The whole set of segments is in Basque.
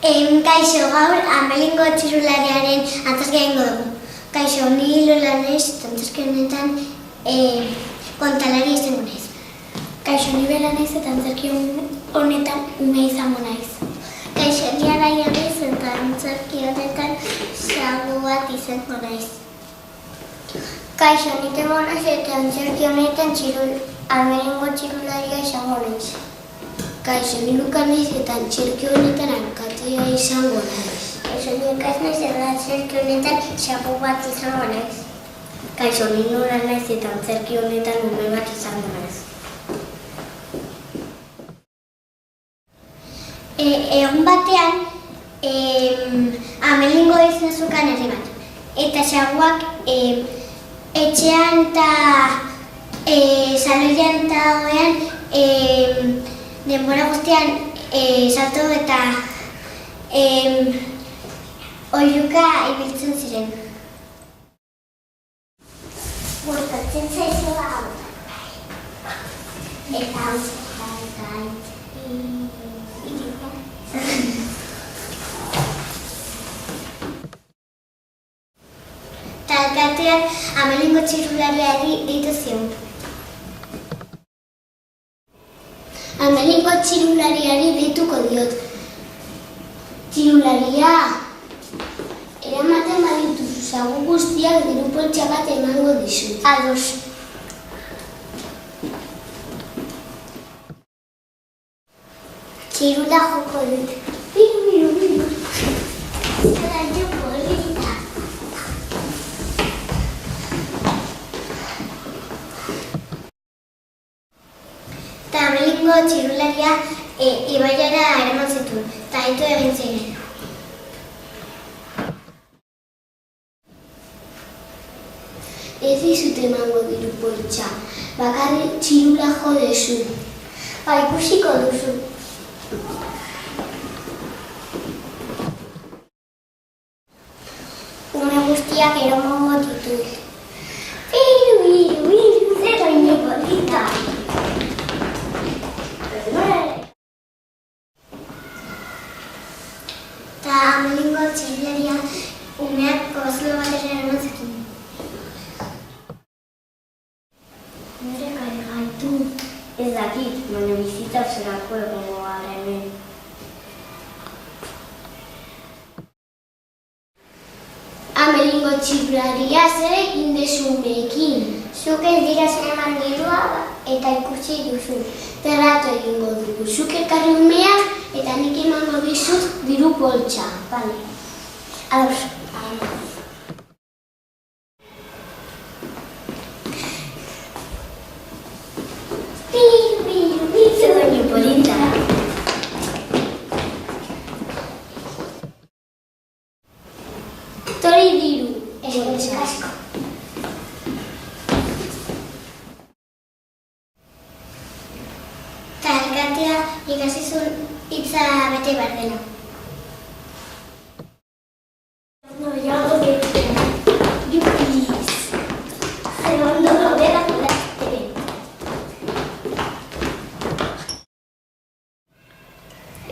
Kaixo, gaur Amelingo txirulariaren antzerkia egingo dugu. Kaixo, ni Lola naiz, eta antzerki honetan kontalari izango naiz. Kaixo, ni Bera naiz, eta antzerki honetan ume izango naiz. Kaixo, ni Araia naiz, eta antzerki honetan sagu bat izango naiz. Kaixo, ni Temo naiz, eta antzerki honetan Amelingo txirularia izango naiz. Kaixo, ni Luka naiz, eta antzerki honetan alkatea izango naiz. Kaixo, ni Ekaz naiz, eta antzerki honetan sagu bat izango naiz. Kaixo, ni Nora naiz, eta antzerki honetan ume bat izango naiz. Egun batean, Amelingo izan zukan herri bat. Eta saguak etxean eta saloian eta hoean denbora guztian salto eta oihuka ibiltzen ziren. Gustatzen zaizu hau. Eta hau eta alkateak Amelingo txirulariari deitu zion. Amelingo txirulariari deituko diot. Txirularia, eramaten badituzu sagu guztiak diru poltsa bat emango dizut. Ados. Txirula joko dut. Biru. Zeraino polita. Eta Amelingo txirularia ibaiara eraman zituen, eta haitu egin ziren. Ez dizut emango diru poltsa, bakarrik txirula jo dezu. Ba, ikusiko duzu. Ume guztiak eramango ditut. Biru, zeraino polita. Eta Amelingo txirularia umeak gozlo batera eraman zituen. Nire gaitu. Ez dakit, baina bizitza zerako egongo gara hemen. Amelingo txirularia zer egin dezu umeekin. Zuk ez dira eman dirua eta ikusi duzu. Terratu egingo dugu. Zuk ekarri umeak eta nik emango dizut diru poltsa. Bale. Ados. Zeraino polita. Tori diru. Eskerrik asko. Eta alkatea ikasi zuen hitza bete behar dela.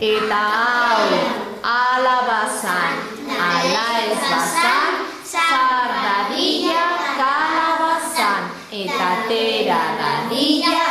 Eta hau, ala bazan, ala ez bazan, zar dadila kalabazan, eta tera dadila